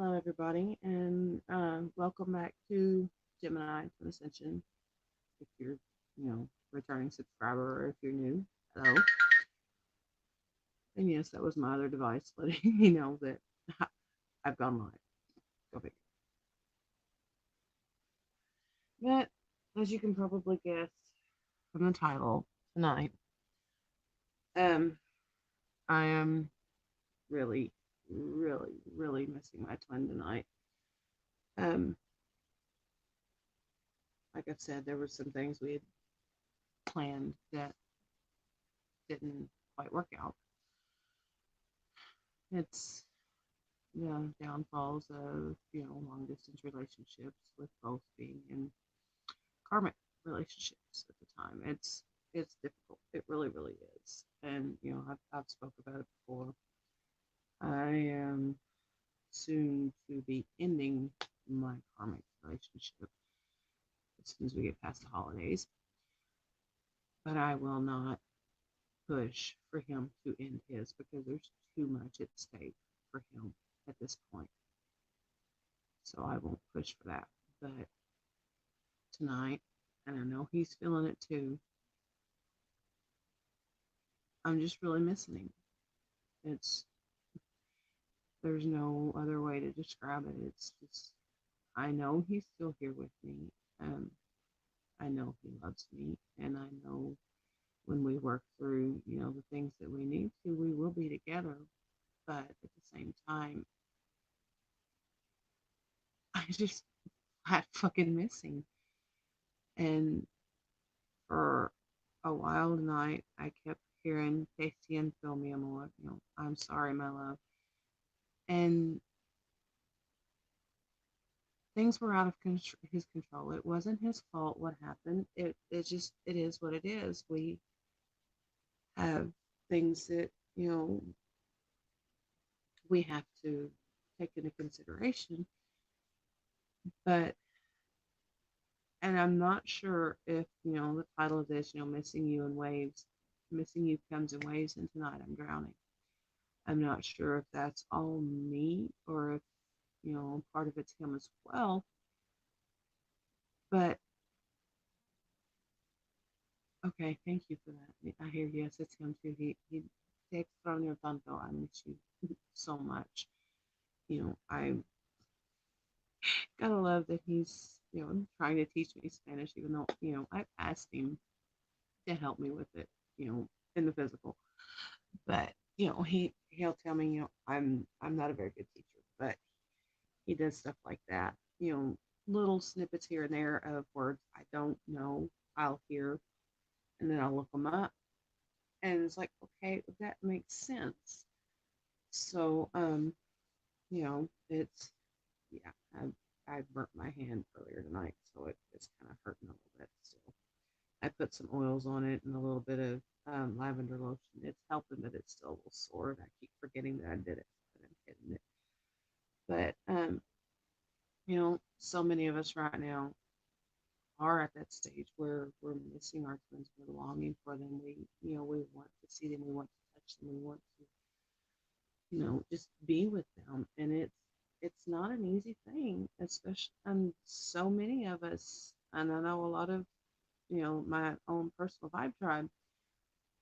Hello, everybody, and welcome back to Gemini from Ascension. If you're, returning subscriber, or if you're new, hello. And yes, that was my other device letting me know that I've gone live. Go figure. But as you can probably guess from the title tonight, um, I am really, really, really missing my twin tonight. Um, like I said, there were some things we had planned that didn't quite work out. It's downfalls of long distance relationships, with both being in karmic relationships at the time. It's difficult. It really, really is. And I've spoke about it before. I am soon to be ending my karmic relationship as soon as we get past the holidays. But I will not push for him to end his, because there's too much at stake for him at this point. So I won't push for that. But tonight, and I know he's feeling it too, I'm just really missing him. It's There's no other way to describe it. It's just, I know he's still here with me, and I know he loves me, and I know when we work through, the things that we need to, we will be together. But at the same time, I just flat fucking missing. And for a while tonight, I kept hearing Tasty and Fill Me Amor, I'm sorry, my love. And things were out of his control. It wasn't his fault what happened. It is what it is. We have things that we have to take into consideration. But and I'm not sure if the title of this, missing you in waves, missing you comes in waves, and tonight I'm drowning. I'm not sure if that's all me, or if part of it's him as well. But okay, thank you for that. I hear, yes, it's him too. He takes from your tanto. I miss you so much. I gotta love that he's trying to teach me Spanish, even though I've asked him to help me with it, in the physical. But he'll tell me, I'm not a very good teacher, but he does stuff like that. Little snippets here and there of words I don't know. I'll hear, and then I'll look them up, and it's like, okay, that makes sense. So it's yeah, I burnt my hand earlier tonight, so it's kind of hurting a little bit still. I put some oils on it and a little bit of lavender lotion. It's helping, but it's still a little sore, and I keep forgetting that I did it, but I'm hitting it. But so many of us right now are at that stage where we're missing our twins, we're longing for them. We want to see them, we want to touch them, we want to just be with them. And it's not an easy thing, especially, and so many of us, and I know a lot of my own personal vibe tribe,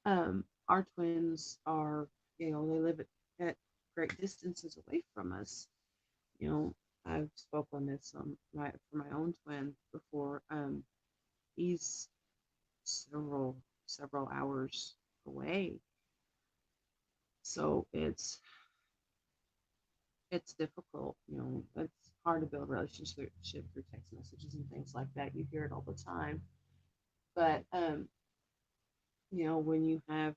our twins are, they live at great distances away from us. you know I've spoke on this for my own twin before. He's several hours away, so it's difficult. It's hard to build a relationship through text messages and things like that. You hear it all the time. But when you have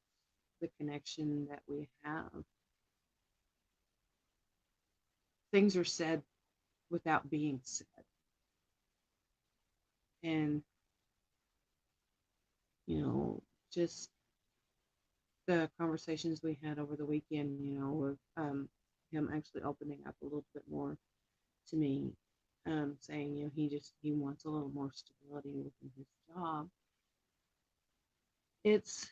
the connection that we have, things are said without being said. And you know just the conversations we had over the weekend, of him actually opening up a little bit more to me, saying he wants a little more stability within his job. It's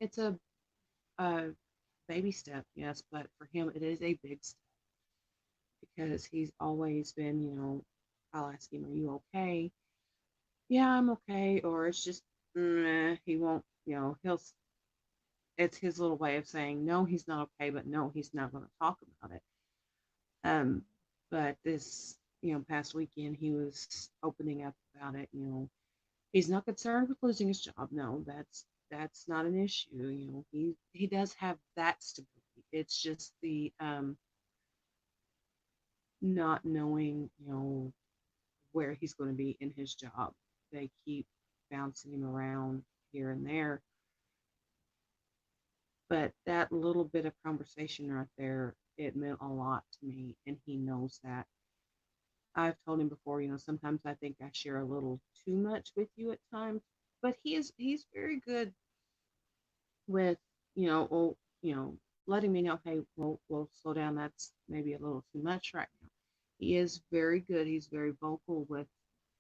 it's a baby step, yes, but for him it is a big step. because he's always been, I'll ask him, "Are you okay?" "Yeah, I'm okay," or it's just, he won't, it's his little way of saying, no, he's not okay, but no, he's not going to talk about it. Um, but this, past weekend, he was opening up about it. He's not concerned with losing his job. No, that's not an issue. He does have that stability. It's just the not knowing, where he's going to be in his job. They keep bouncing him around here and there. But that little bit of conversation right there, it meant a lot to me, and he knows that. I've told him before, sometimes I think I share a little too much with you at times, but he's very good with, letting me know, hey, we'll slow down. That's maybe a little too much right now. He is very good. He's very vocal with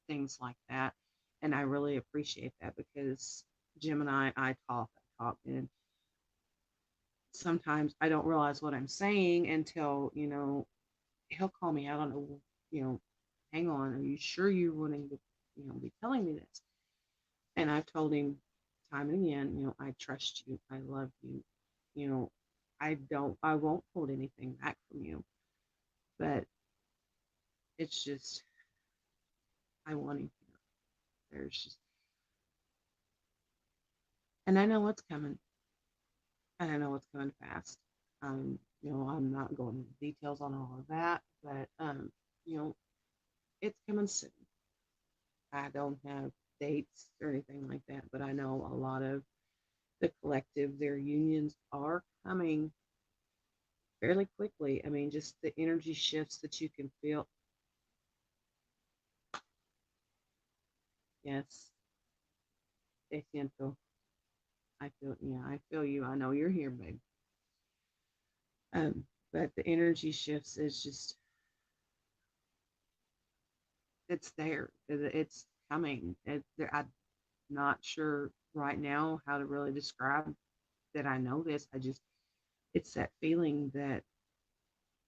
things like that, and I really appreciate that because Jim and I talk, and sometimes I don't realize what I'm saying until, he'll call me out on a, hang on, are you sure you're wanting to, be telling me this? And I've told him time and again, I trust you, I love you, you know, I won't hold anything back from you, but it's just, I want him here. There's just, and I know what's coming, and I know what's coming fast. I'm not going into details on all of that, but, you know, it's coming soon. I don't have dates or anything like that, but I know a lot of the collective, their unions are coming fairly quickly. I mean, just the energy shifts that you can feel. Yes, te siento. Yeah, I feel you. I know you're here, babe. But the energy shifts is just, it's there. It's coming. I'm not sure right now how to really describe that I know this. It's that feeling that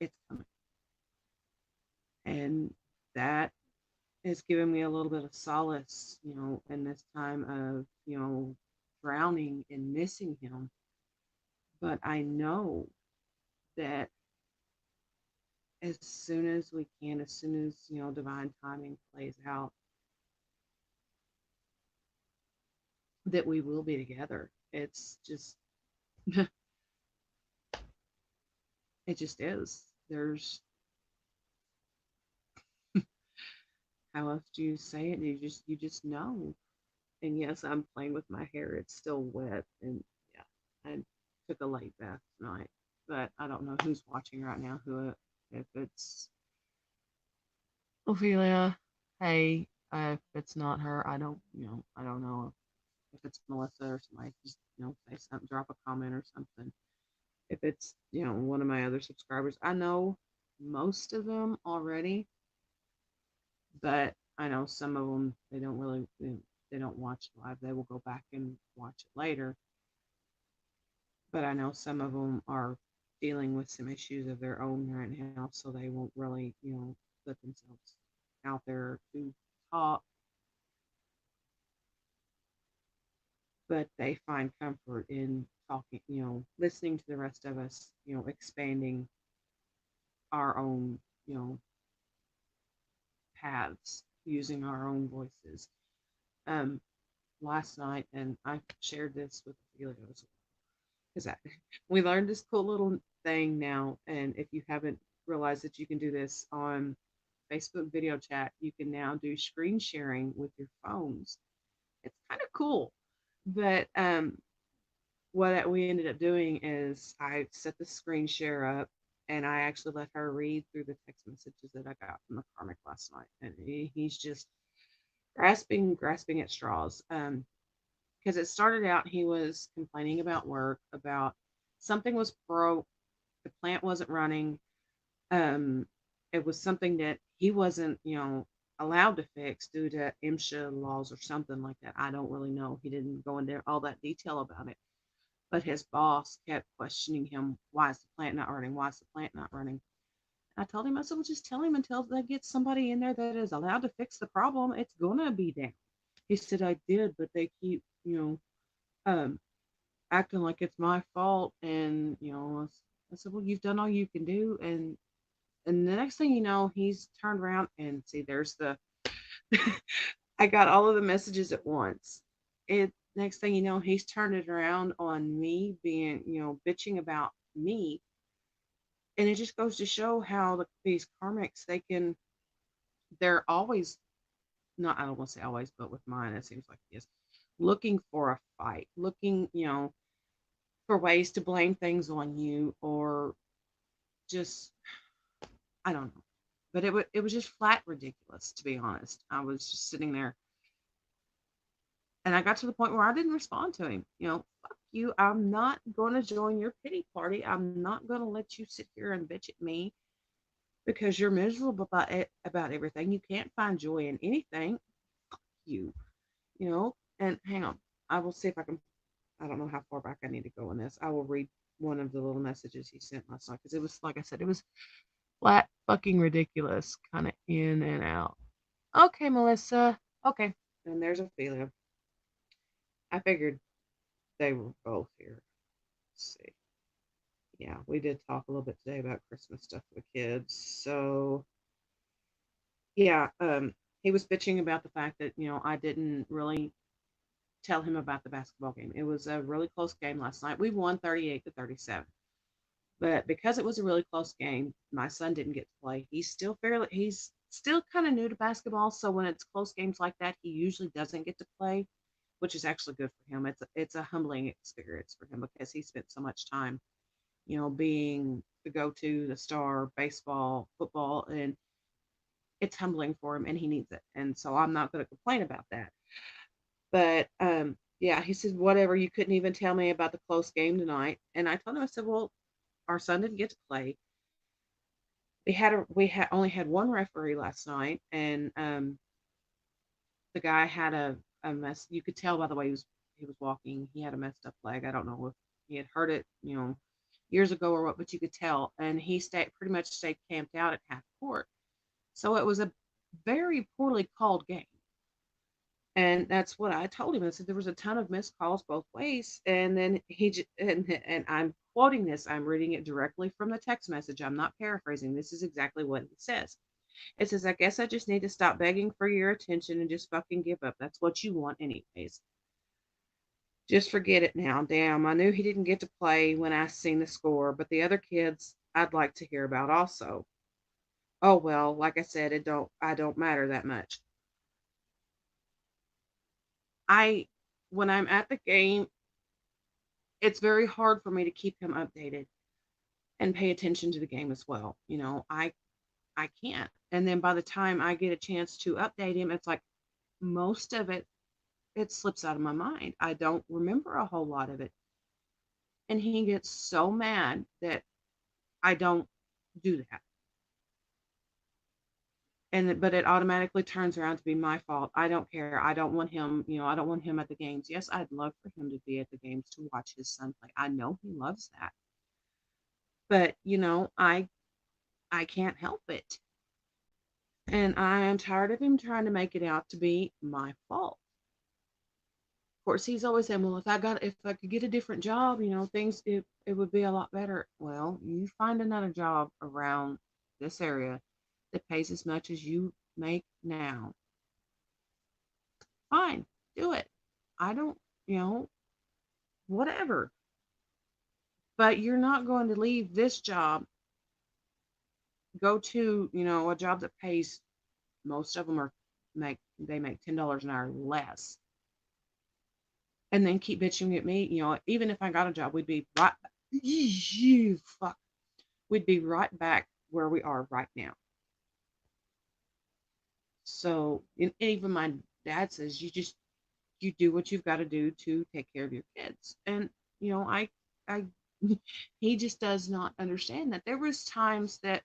it's coming. And that has given me a little bit of solace, in this time of, drowning and missing him. But I know that as soon as we can, as soon as, divine timing plays out, that we will be together. It's just, it just is. How else do you say it? You just know. And yes, I'm playing with my hair. It's still wet. And yeah, I took a late bath tonight. But I don't know who's watching right now, if it's Ophelia, hey, if it's not her, I don't know if it's Melissa or somebody, just, say something, drop a comment or something. If it's, one of my other subscribers, I know most of them already, but I know some of them, they don't really, they don't watch live. They will go back and watch it later. But I know some of them are dealing with some issues of their own right now, so they won't really, put themselves out there to talk, but they find comfort in talking, listening to the rest of us, expanding our own, you know, paths, using our own voices. Um, Last night, and I shared this with Ophelia as well, because we learned this cool little thing now, and if you haven't realized that you can do this on Facebook video chat, you can now do screen sharing with your phones. It's kind of cool. But what we ended up doing is I set the screen share up, and I actually let her read through the text messages that I got from the karmic last night. And he's just grasping at straws. Because it started out, he was complaining about work, about something was broke, the plant wasn't running. Um, it was something that he wasn't, allowed to fix due to MSHA laws or something like that. I don't really know. He didn't go into all that detail about it. But his boss kept questioning him, why is the plant not running? Why is the plant not running? I told him, I said, well, just tell him until they get somebody in there that is allowed to fix the problem, it's gonna be down. He said, I did, but they keep, acting like it's my fault. And, I said, well, you've done all you can do. And the next thing you know, he's turned around and see, there's the, I got all of the messages at once. It next thing you know, he's turned it around on me, being, bitching about me. And it just goes to show how these karmics, they're always, not, I don't want to say always, but with mine, it seems like he is looking for a fight, looking, for ways to blame things on you, or just, I don't know. But it was just flat ridiculous, to be honest. I was just sitting there, and I got to the point where I didn't respond to him. Fuck you. I'm not going to join your pity party. I'm not going to let you sit here and bitch at me because you're miserable about everything. You can't find joy in anything. You, And hang on, I will see if I can. I don't know how far back I need to go in this. I will read one of the little messages he sent last night because it was, like I said, it was flat fucking ridiculous, kind of in and out. Okay, Melissa. Okay. And there's Ophelia. I figured they were both here. Let's see. Yeah, we did talk a little bit today about Christmas stuff for the kids. So, yeah, he was bitching about the fact that, I didn't really tell him about the basketball game. It was a really close game last night. We won 38-37. But because it was a really close game, my son didn't get to play. He's still kind of new to basketball, so when it's close games like that, he usually doesn't get to play, which is actually good for him. It's a humbling experience for him because he spent so much time, being the go-to, the star, baseball, football, and it's humbling for him, and he needs it. And so I'm not going to complain about that. But yeah, he said, whatever. You couldn't even tell me about the close game tonight. And I told him, I said, well, our son didn't get to play. We had only had one referee last night, and the guy had a mess. You could tell by the way he was walking. He had a messed up leg. I don't know if he had hurt it, years ago or what, but you could tell. And he pretty much stayed camped out at half court. So it was a very poorly called game. And that's what I told him. I said there was a ton of missed calls both ways. And then and I'm quoting this. I'm reading it directly from the text message. I'm not paraphrasing. This is exactly what he says. It says, I guess I just need to stop begging for your attention and just fucking give up. That's what you want anyways. Just forget it now. Damn, I knew he didn't get to play when I seen the score, but the other kids I'd like to hear about also. Oh well, like I said, I don't matter that much. I when I'm at the game, it's very hard for me to keep him updated and pay attention to the game as well. I can't. And then by the time I get a chance to update him, it's like most of it slips out of my mind. I don't remember a whole lot of it. And he gets so mad that I don't do that. But it automatically turns around to be my fault. I don't care. I don't want him, I don't want him at the games. Yes, I'd love for him to be at the games to watch his son play. I know he loves that. But, I can't help it. And I am tired of him trying to make it out to be my fault. Of course, he's always saying, "Well, if I could get a different job, things it would be a lot better." Well, you find another job around this area that pays as much as you make now. Fine, do it. I don't, whatever. But you're not going to leave this job, go to, a job that pays, most of them make $10 an hour less, and then keep bitching at me. Even if I got a job, we'd be right. You fuck. We'd be right back where we are right now. So, and even my dad says, you do what you've got to do to take care of your kids. And I he just does not understand that there was times that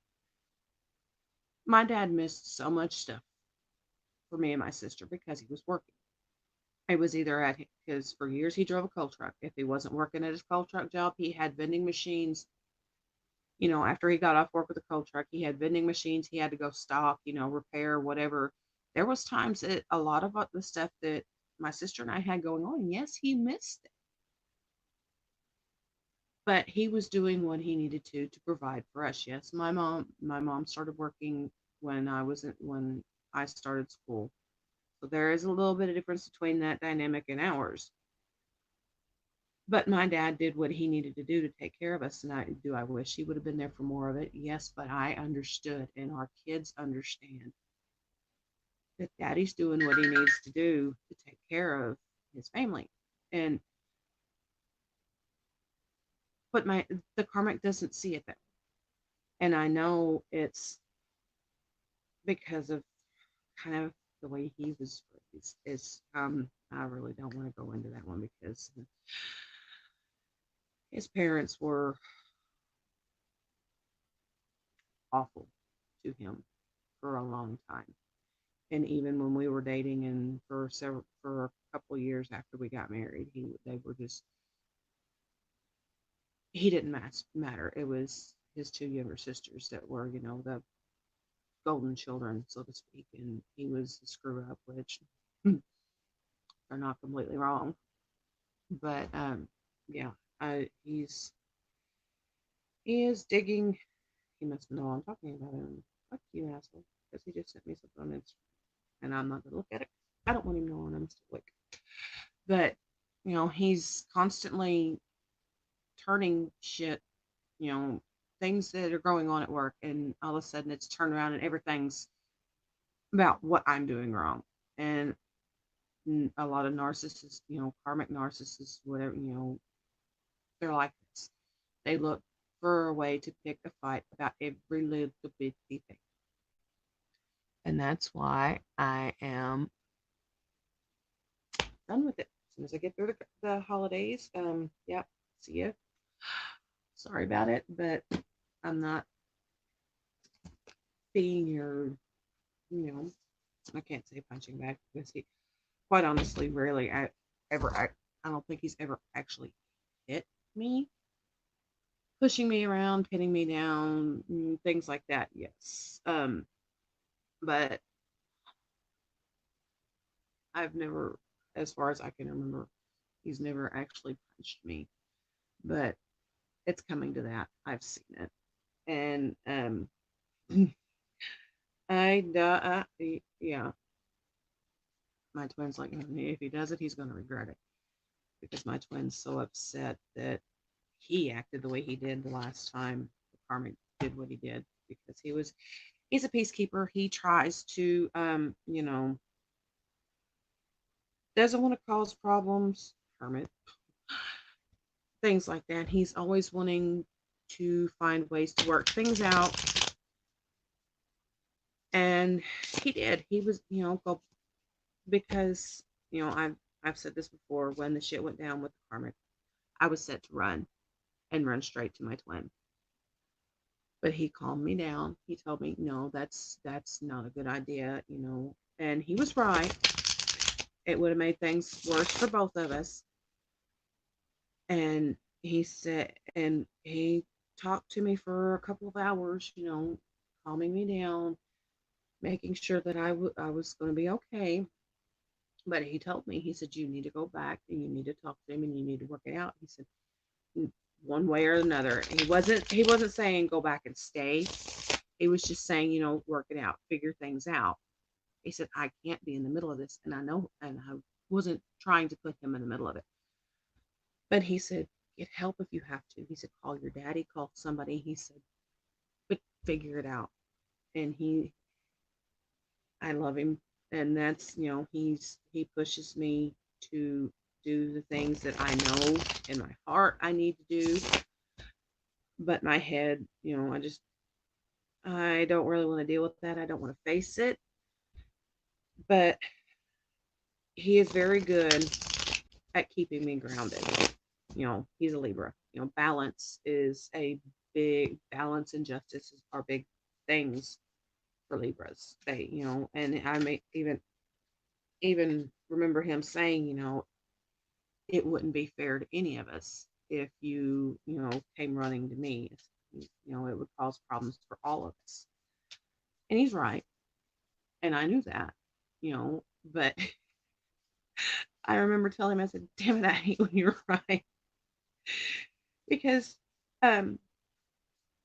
my dad missed so much stuff for me and my sister because he was working. It was either at his for years he drove a coal truck. If he wasn't working at his coal truck job, he had vending machines, After he got off work with a coal truck, he had vending machines he had to go stock, repair, whatever. There was times that a lot of the stuff that my sister and I had going on, yes, he missed it, but he was doing what he needed to provide for us. Yes, my mom started working when I started school. So there is a little bit of difference between that dynamic and ours. But my dad did what he needed to do to take care of us. And I wish he would have been there for more of it? Yes, but I understood, and our kids understand that daddy's doing what he needs to do to take care of his family. And but the karmic doesn't see it that way. And I know it's because of kind of the way he was raised. I really don't want to go into that one because his parents were awful to him for a long time. And even when we were dating and for a couple of years after we got married, they were just he didn't matter. It was his two younger sisters that were, the golden children, so to speak, and he was a screw up, which are not completely wrong. But yeah, he is digging. He must know I'm talking about him. Fuck you, asshole, because he just sent me something on Instagram, and I'm not gonna look at it. I don't want him knowing I'm still awake. But he's constantly turning shit, you know, things that are going on at work, and all of a sudden it's turned around and everything's about what I'm doing wrong. And a lot of narcissists, karmic narcissists, whatever, they're like this. They look for a way to pick a fight about every little bitty thing. And that's why I am done with it. As soon as I get through the holidays, yeah, see ya. Sorry about it, but I'm not being your, you know, I can't say punching bag because he, quite honestly, rarely I don't think he's ever actually hit me, pushing me around, pinning me down, things like that. Yes, but I've never, as far as I can remember, he's never actually punched me. But it's coming to that. I've seen it, and yeah, my twin's like, if he does it, he's going to regret it because my twin's so upset that he acted the way he did the last time Carmen did what he did because he's a peacekeeper. He tries to doesn't want to cause problems, hermit, things like that. He's always wanting to find ways to work things out. And he did. He was, because, I've said this before, when the shit went down with the karmic, I was set to run straight to my twin. But he calmed me down. He told me, no, that's not a good idea, and he was right. It would have made things worse for both of us. And he talked to me for a couple of hours, calming me down, making sure that I was going to be okay. But he told me, he said, you need to go back and you need to talk to him and you need to work it out. He said, one way or another. He wasn't saying go back and stay. He was just saying, work it out, figure things out. He said, I can't be in the middle of this. And I know, and I wasn't trying to put him in the middle of it. But he said, get help if you have to. He said, call your daddy, call somebody. He said, but figure it out. And I love him. And that's, he pushes me to do the things that I know in my heart I need to do. But my head, I don't really want to deal with that. I don't want to face it. But he is very good at keeping me grounded. He's a Libra. Balance and justice are big things for Libras. And I may even remember him saying, it wouldn't be fair to any of us if you came running to me. It would cause problems for all of us. And he's right. And I knew that, but I remember telling him, I said, damn it, I hate when you're right. Because um,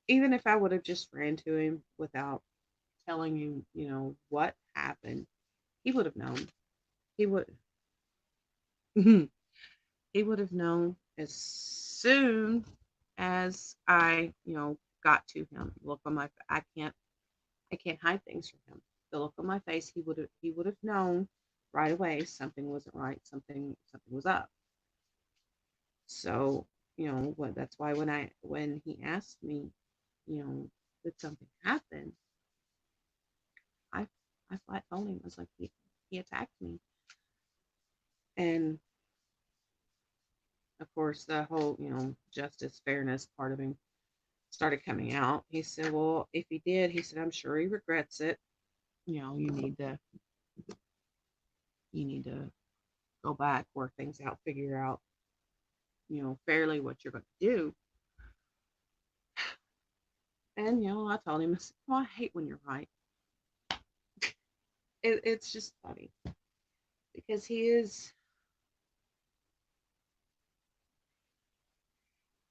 even if I would have just ran to him without telling him, what happened, he would have known. He would he would have known as soon as I, got to him. Look on my I can't hide things from him. The look on my face, he would have known right away something wasn't right, something was up. So, that's why when he asked me, did something happen, I I flat told him. I was like, he attacked me. And of course the whole, justice, fairness part of him started coming out. He said, well, if he did, he said, I'm sure he regrets it. You know, you need to go back, work things out, figure out, fairly what you're going to do. And, I told him, I said, well, I hate when you're right. It's just funny because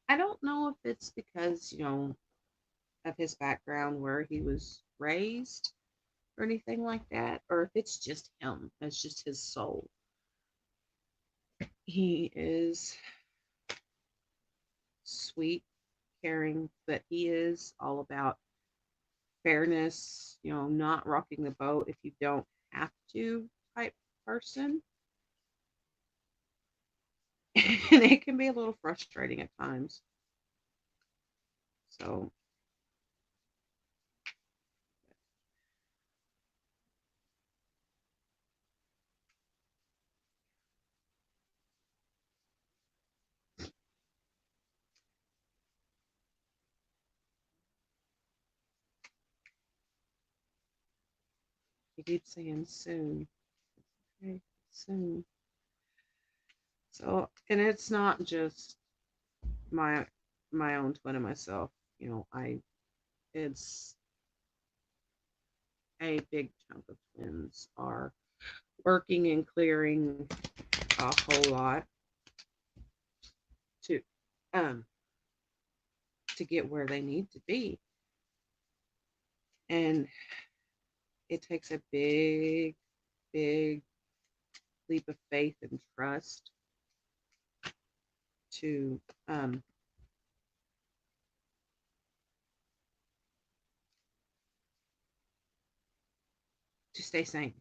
I don't know if it's because, of his background where he was raised or anything like that, or if it's just him, it's just his soul. He is sweet, caring, but he is all about fairness, not rocking the boat if you don't have to type person. And it can be a little frustrating at times. So he keeps saying soon. Okay, soon. So, and it's not just my my own twin and myself. I it's a big chunk of twins are working and clearing a whole lot to um to get where they need to be. And it takes a big, big leap of faith and trust to um to stay sane.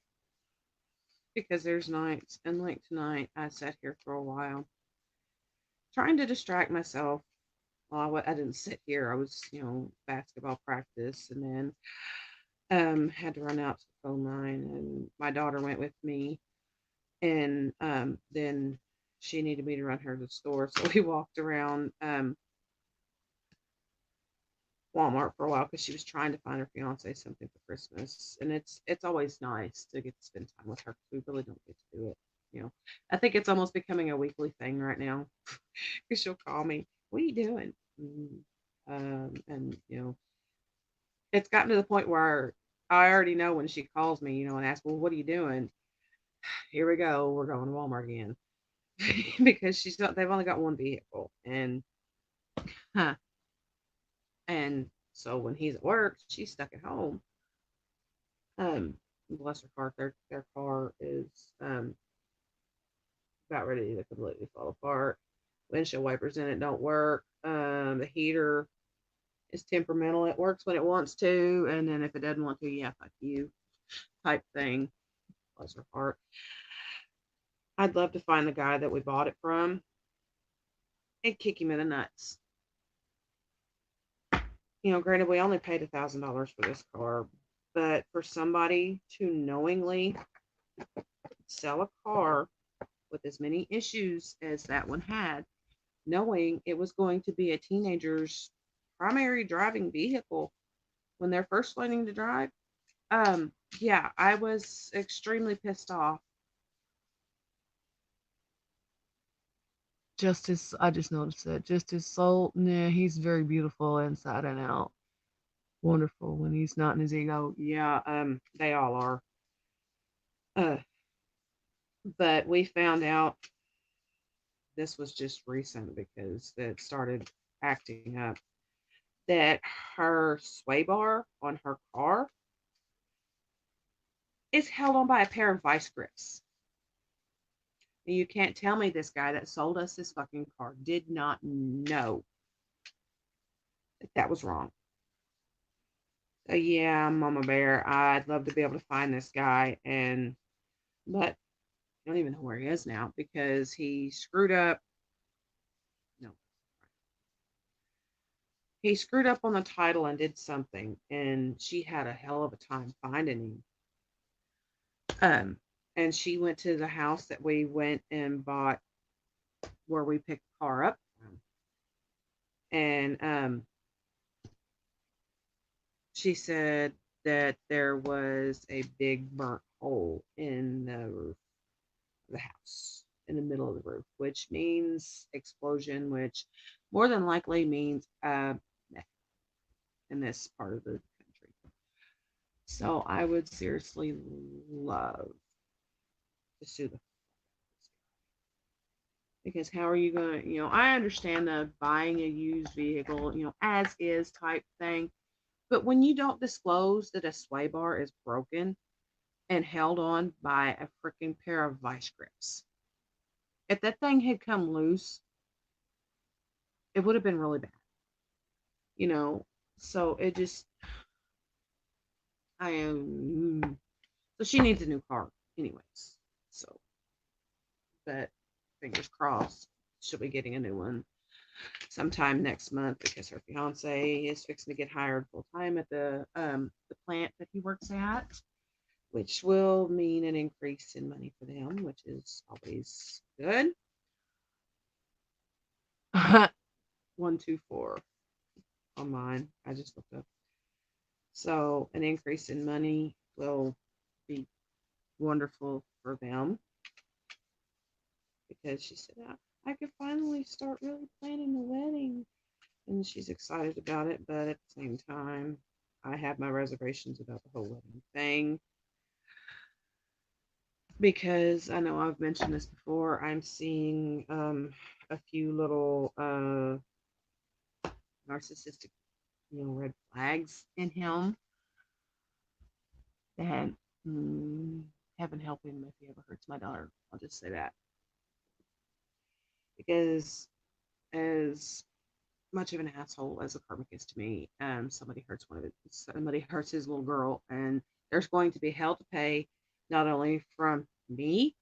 Because there's nights, and like tonight, I sat here for a while trying to distract myself. Well, I didn't sit here. I was, basketball practice, and then had to run out to the phone line, and my daughter went with me, and then she needed me to run her to the store, so we walked around Walmart for a while because she was trying to find her fiance something for Christmas, and it's always nice to get to spend time with her because we really don't get to do it. I think it's almost becoming a weekly thing right now because she'll call me, "What are you doing?" And it's gotten to the point where I already know when she calls me, and asks, "Well, what are you doing?" Here we go. We're going to Walmart again because they've only got one vehicle, huh, and so when he's at work, she's stuck at home. Bless her heart, their car is about ready to completely fall apart. Windshield wipers in it don't work. The heater is temperamental. It works when it wants to, and then if it doesn't want to, yeah, fuck you, type thing. Bless her heart. I'd love to find the guy that we bought it from and kick him in the nuts. Granted, we only paid $1,000 for this car, but for somebody to knowingly sell a car with as many issues as that one had, knowing it was going to be a teenager's primary driving vehicle when they're first learning to drive, um, yeah, I was extremely pissed off. Justice, I just noticed it. Justice Soul, nah, he's very beautiful inside and out. Wonderful when he's not in his ego. Yeah, they all are. Uh, but we found out this was just recent because it started acting up that her sway bar on her car is held on by a pair of vice grips. And you can't tell me this guy that sold us this fucking car did not know that that was wrong. So yeah, Mama Bear, I'd love to be able to find this guy, and but I don't even know where he is now because he screwed up. No, he screwed up on the title and did something, and she had a hell of a time finding him. Um, and she went to the house that we went and bought where we picked the car up from, and she said that there was a big burnt hole in the roof of the house, in the middle of the roof, which means explosion, which more than likely means in this part of the country. So I would seriously love to sue the because how are you going to, I understand the buying a used vehicle, as is type thing, but when you don't disclose that a sway bar is broken and held on by a freaking pair of vice grips, if that thing had come loose, it would have been really bad, you know. So it just, I am, so she needs a new car, anyways. So, but fingers crossed, she'll be getting a new one sometime next month because her fiance is fixing to get hired full time at the plant that he works at, which will mean an increase in money for them, which is always good. 124 on mine. I just looked up. So an increase in money will be wonderful for them because she said, I could finally start really planning the wedding. And she's excited about it, but at the same time, I have my reservations about the whole wedding thing because I know I've mentioned this before. I'm seeing a few little narcissistic, red flags in him that heaven help him if he ever hurts my daughter. I'll just say that because as much of an asshole as a karmic is to me, somebody hurts his little girl, and there's going to be hell to pay, not only from me,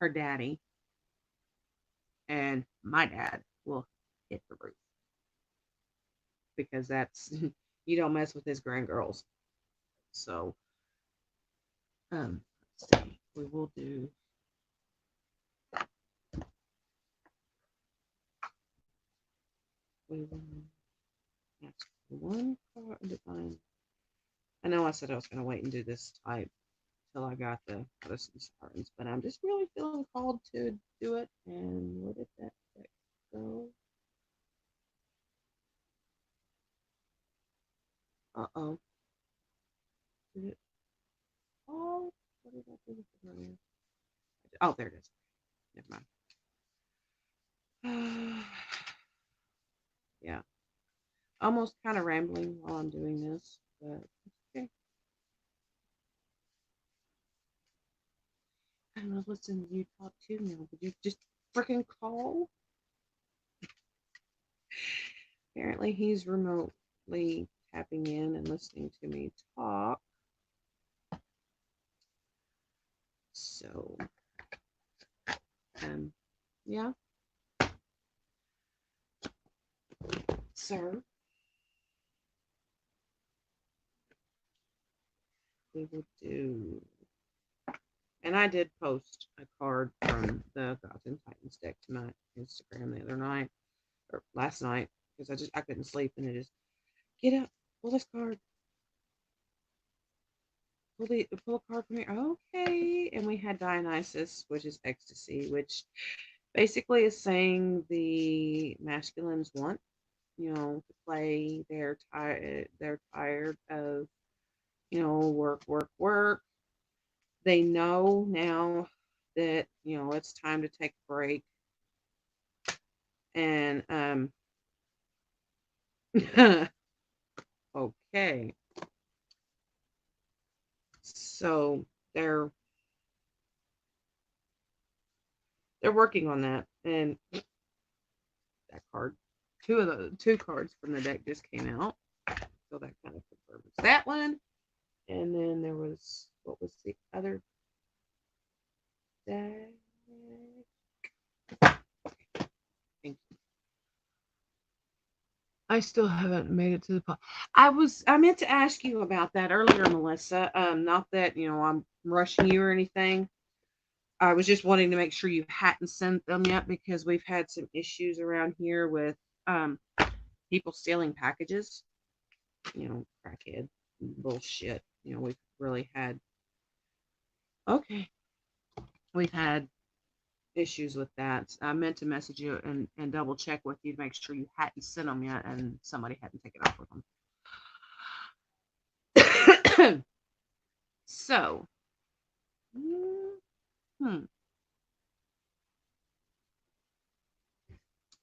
her daddy, and my dad will hit the roof because that's you don't mess with his grandgirls. So, let's see, we will do. We will ask for one card divine. I know I said I was going to wait and do this type till I got the Madison Sirens, but I'm just really feeling called to do it. And where did that deck go? Uh-oh. Did it? Oh, what did I do with it earlier? Oh, there it is. Never mind. Yeah. Almost kind of rambling while I'm doing this, but okay. I'm gonna listen to you talk too now. Would you just freaking call? Apparently, he's remotely tapping in and listening to me talk. So, um, yeah, sir, we will do. And I did post a card from the Gods and Titans deck to my Instagram the other night or last night because I couldn't sleep and it just get up, pull this card, pull a card from here. Okay, and we had Dionysus, which is ecstasy, which Basically, it's saying the masculines want, to play. They're tired of, work, work, work. They know now that, it's time to take a break. And okay. So they're they're working on that. And that card, two cards from the deck just came out. So that kind of confirms that one. And then there was, what was the other deck? I still haven't made it to the pot. I meant to ask you about that earlier, Melissa. Not that, I'm rushing you or anything. I was just wanting to make sure you hadn't sent them yet because we've had some issues around here with um people stealing packages. Crackhead bullshit. We've really had, okay. We've had issues with that. I meant to message you and double check with you to make sure you hadn't sent them yet and somebody hadn't taken off with them. So, hmm,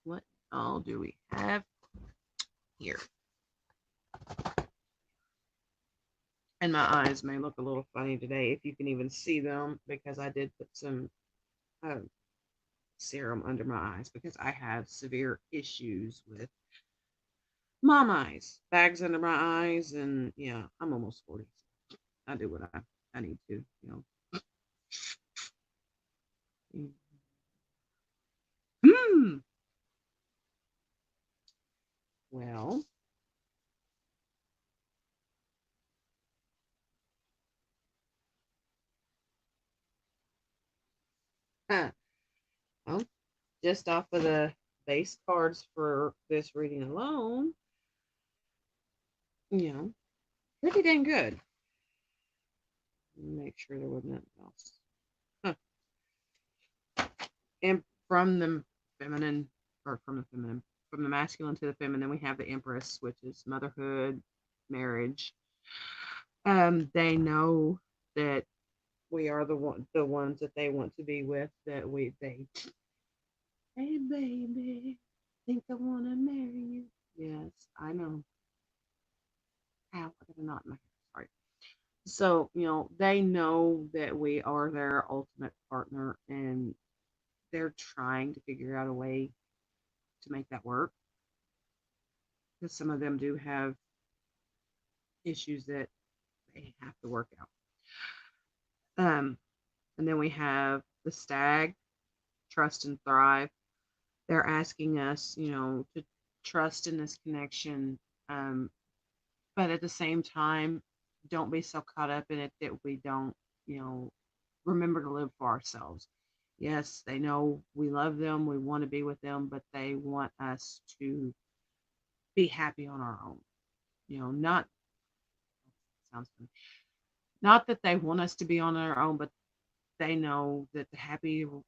what all do we have here? And my eyes may look a little funny today if you can even see them because I did put some uh, serum under my eyes because I have severe issues with mom eyes, bags under my eyes, and yeah, I'm almost 40. I do what I need to. Hmm. Well, huh, well, just off of the base cards for this reading alone, you know, pretty dang good. Make sure there wasn't nothing else. Huh. And from the feminine, or from the masculine to the feminine, we have the Empress, which is motherhood, marriage. They know that we are the ones that they want to be with. That they, hey baby, think I want to marry you. Yes, I know. Ow, I got a knot in my hair. Sorry. So, they know that we are their ultimate partner and they're trying to figure out a way to make that work. Because some of them do have issues that they have to work out. And then we have the stag, trust and thrive. They're asking us, to trust in this connection, but at the same time, don't be so caught up in it that we don't, you know, remember to live for ourselves. Yes, they know we love them, we want to be with them, but they want us to be happy on our own. Not sounds funny. Not that they want us to be on our own, but they know that the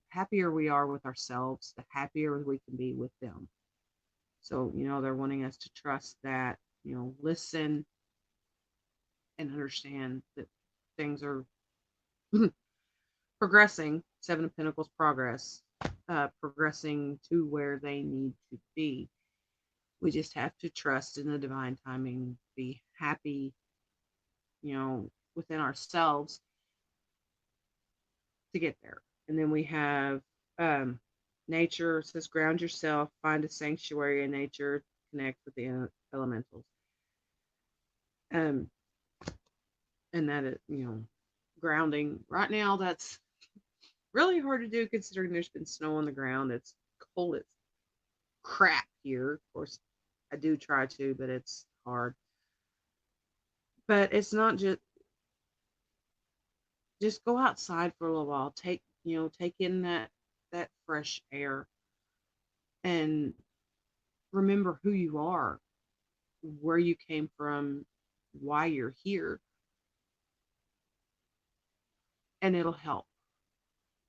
happier we are with ourselves, the happier we can be with them. So, they're wanting us to trust that, listen and understand that things are progressing, Seven of Pentacles progress, progressing to where they need to be. We just have to trust in the divine timing, be happy, within ourselves to get there. And then we have nature. It says ground yourself, find a sanctuary in nature, connect with the elementals. Um, and that is, grounding. Right now, that's really hard to do considering there's been snow on the ground. It's cold as crap here. Of course, I do try to, but it's hard. But it's not just go outside for a little while. Take in that fresh air and remember who you are, where you came from, why you're here, and it'll help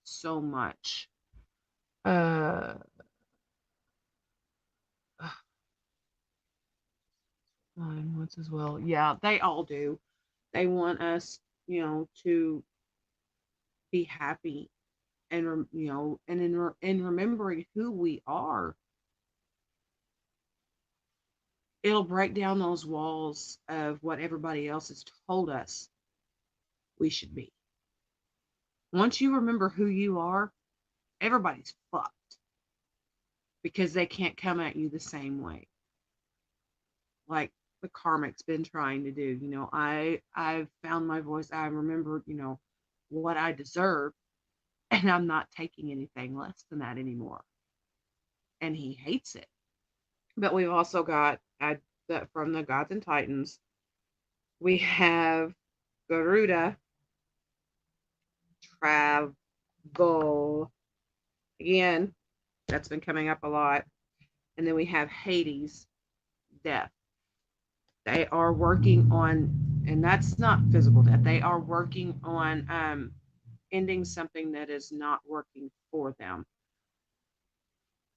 so much. Uh, wants as well. Yeah, they all do. They want us, to be happy and and in remembering who we are, it'll break down those walls of what everybody else has told us we should be. Once you remember who you are, everybody's fucked because they can't come at you the same way. Like the karmic's been trying to do. I've found my voice. I remember, what I deserve, and I'm not taking anything less than that anymore. And he hates it. But we've also got that from the Gods and Titans. We have Garuda travel again. That's been coming up a lot. And then we have Hades death. They are working on, and that's not physical death. They are working on ending something that is not working for them,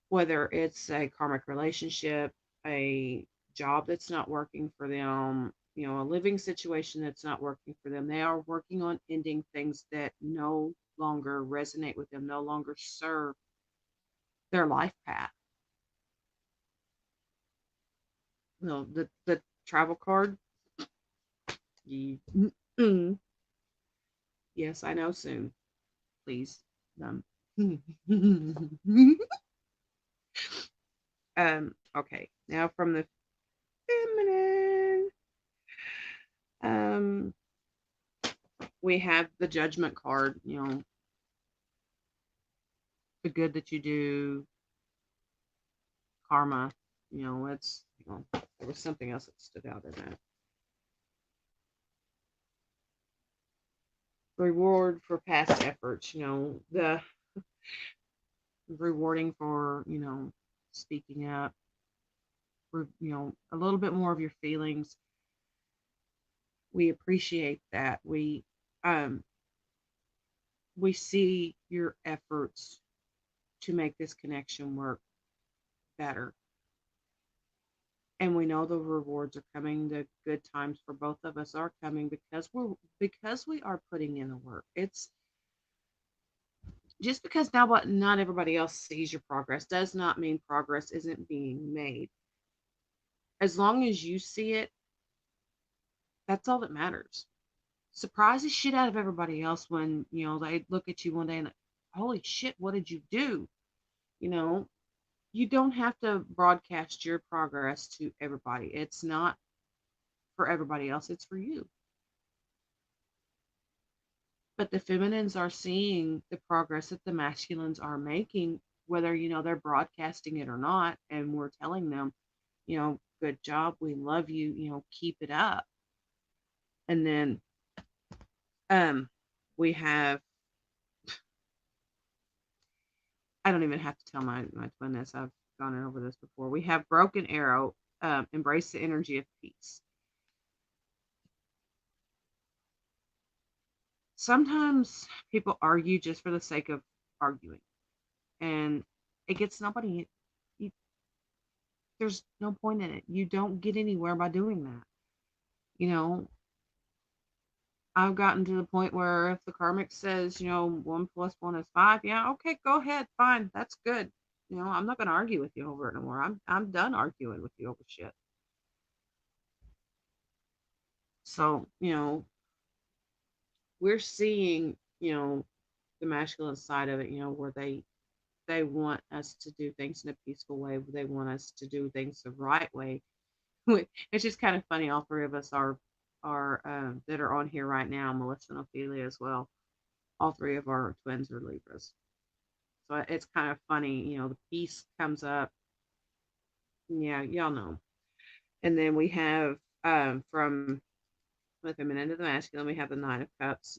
whether it's a karmic relationship, a job that's not working for them, a living situation that's not working for them. They are working on ending things that no longer resonate with them, no longer serve their life path. The travel card. Mm, yes, I know soon. Please. Um, okay. Now from the feminine, um, we have the judgment card, the good that you do, karma, it's, there was something else that stood out in that. Reward for past efforts, the rewarding for, speaking up, for, a little bit more of your feelings. We appreciate that. Um, we see your efforts to make this connection work better. And we know the rewards are coming. The good times for both of us are coming because we are putting in the work. It's just because now what not everybody else sees your progress does not mean progress isn't being made. As long as you see it, that's all that matters. Surprise the shit out of everybody else when, they look at you one day and, holy shit, what did you do? You know, you don't have to broadcast your progress to everybody. It's not for everybody else, it's for you. But the feminines are seeing the progress that the masculines are making, whether, they're broadcasting it or not. And we're telling them, good job. We love you, keep it up. And then um, we have, I don't even have to tell my twin this. I've gone over this before. We have Broken Arrow, embrace the energy of peace. Sometimes people argue just for the sake of arguing, and it gets nobody. You, there's no point in it. You don't get anywhere by doing that. You know, I've gotten to the point where if the karmic says, 1 plus 1 is 5, yeah, okay, go ahead, fine, that's good. I'm not going to argue with you over it no more. I'm done arguing with you over shit. So, we're seeing, the masculine side of it, where they want us to do things in a peaceful way. They want us to do things the right way. It's just kind of funny. All three of us are that are on here right now, Melissa and Ophelia as well. All three of our twins are Libras, so it's kind of funny. The peace comes up. Yeah, y'all know. And then we have from the feminine to the masculine, we have the Nine of Cups.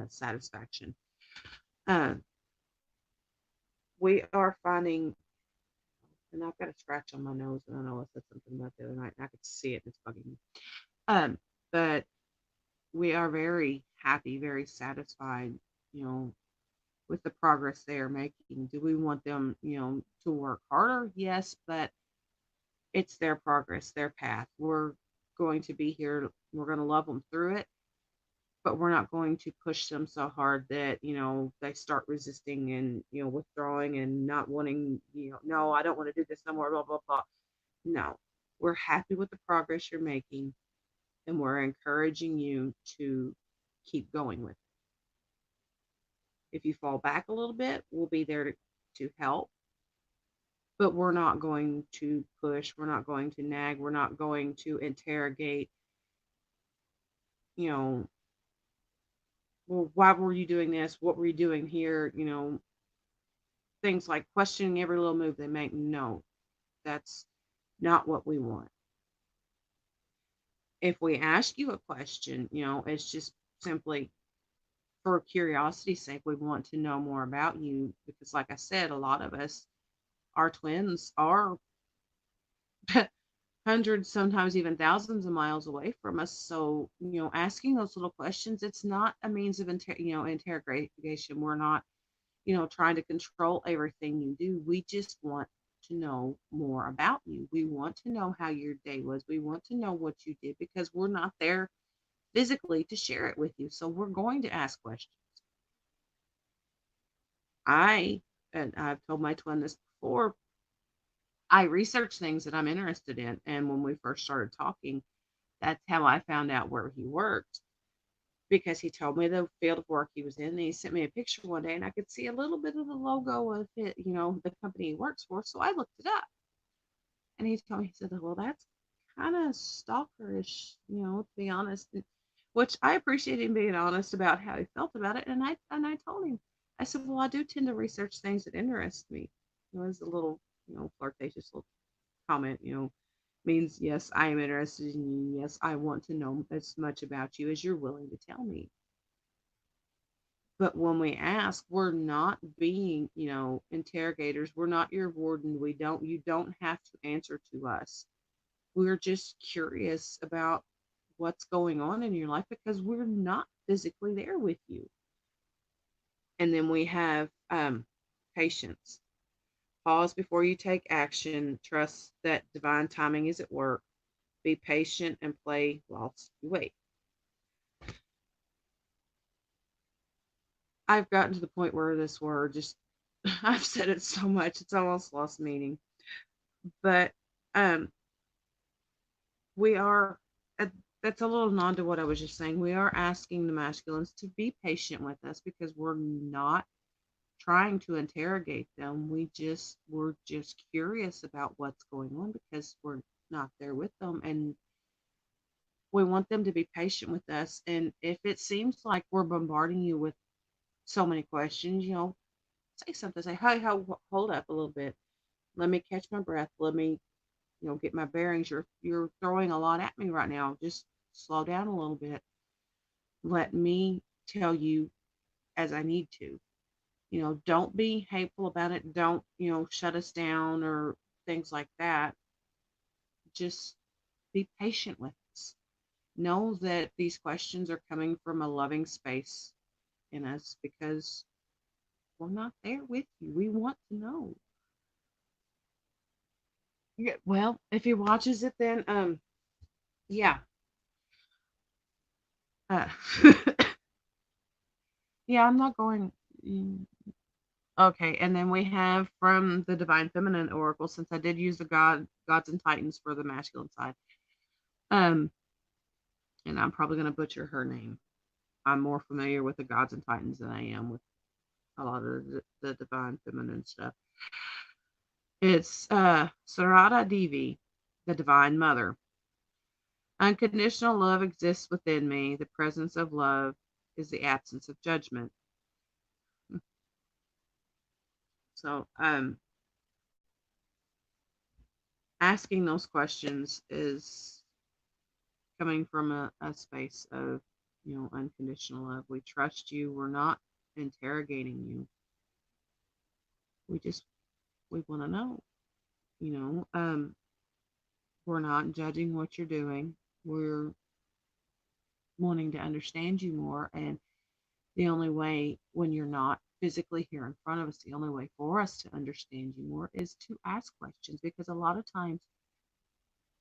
Satisfaction. Uh, we are finding, and I've got a scratch on my nose, and I know I said something about the other night, and I could see it, and it's bugging me. But we are very happy, very satisfied, you know, with the progress they are making. Do we want them, to work harder? Yes, but it's their progress, their path. We're going to be here. We're going to love them through it, but we're not going to push them so hard that, they start resisting and, withdrawing and not wanting, no, I don't want to do this no more, blah, blah, blah. No, we're happy with the progress you're making and we're encouraging you to keep going with it. If you fall back a little bit, we'll be there to help, but we're not going to push, we're not going to nag, we're not going to interrogate, you know, well, why were you doing this? What were you doing here? Things like questioning every little move they make. No, that's not what we want. If we ask you a question, it's just simply for curiosity's sake. We want to know more about you because, like I said, a lot of us, our twins are hundreds, sometimes even thousands of miles away from us. So, asking those little questions, it's not a means of interrogation. We're not, trying to control everything you do. We just want to know more about you. We want to know how your day was. We want to know what you did because we're not there physically to share it with you. So we're going to ask questions. And I've told my twin this before, I research things that I'm interested in. And when we first started talking, that's how I found out where he worked because he told me the field of work he was in. And he sent me a picture one day and I could see a little bit of the logo of it, the company he works for. So I looked it up and he told me, he said, well, that's kind of stalkerish, to be honest, which I appreciate him being honest about how he felt about it. And I told him, I said, well, I do tend to research things that interest me. It was a little, flirtatious little comment, means yes, I am interested in you. Yes, I want to know as much about you as you're willing to tell me. But when we ask, we're not being, interrogators. We're not your warden. You don't have to answer to us. We're just curious about what's going on in your life because we're not physically there with you. And then we have patience. Pause before you take action. Trust that divine timing is at work. Be patient and play whilst you wait. I've gotten to the point where this word just, I've said it so much, it's almost lost meaning. But um, we are, uh, that's a little nod to what I was just saying. We are asking the masculines to be patient with us because we're not trying to interrogate them. We're just curious about what's going on because we're not there with them. And we want them to be patient with us. And if it seems like we're bombarding you with so many questions, say something. Say, hey, hold up a little bit. Let me catch my breath. Let me, get my bearings. You're throwing a lot at me right now. Just slow down a little bit. Let me tell you as I need to. Don't be hateful about it. Don't, shut us down or things like that. Just be patient with us. Know that these questions are coming from a loving space in us because we're not there with you. We want to know. Yeah, well, if he watches it, then yeah, uh, yeah, I'm not going. mm, Okay, and then we have from the Divine Feminine Oracle, since I did use the gods and titans for the masculine side. Um, and I'm probably going to butcher her name. I'm more familiar with the gods and titans than I am with a lot of the Divine Feminine stuff. It's Sarada Devi, the Divine Mother. Unconditional love exists within me. The presence of love is the absence of judgment. So, asking those questions is coming from a space of, unconditional love. We trust you. We're not interrogating you. We just, we want to know, you know, um, we're not judging what you're doing. We're wanting to understand you more. And the only way when you're not physically here in front of us, the only way for us to understand you more is to ask questions, because a lot of times,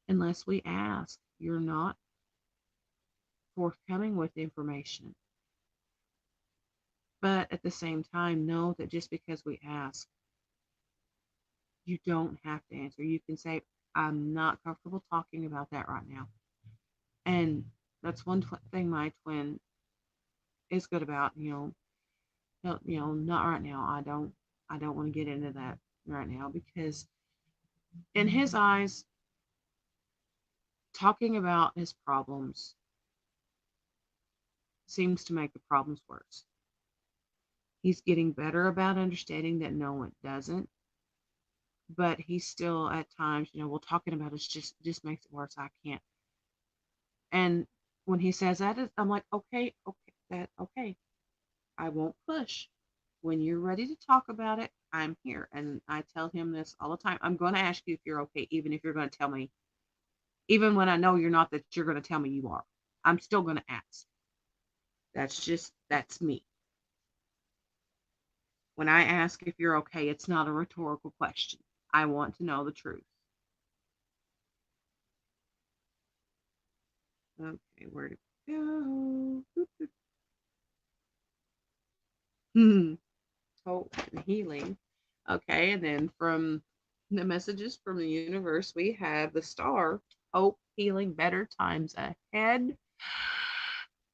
unless we ask, you're not forthcoming with information. But at the same time, know that just because we ask, you don't have to answer. You can say, I'm not comfortable talking about that right now. And that's one thing my twin is good about, no, not right now. I don't want to get into that right now, because in his eyes, talking about his problems seems to make the problems worse. He's getting better about understanding that no, it doesn't, but he's still at times, well, talking about it just makes it worse. I can't. And when he says that, I'm like, okay, okay, that okay. I won't push. When you're ready to talk about it, I'm here. And I tell him this all the time. I'm going to ask you if you're okay, even if you're going to tell me, even when I know you're not, that you're going to tell me you are. I'm still going to ask. That's me. When I ask if you're okay, it's not a rhetorical question. I want to know the truth. Okay, where to go? Hope and healing. Okay, and then from the messages from the universe, we have the star, hope, healing, better times ahead.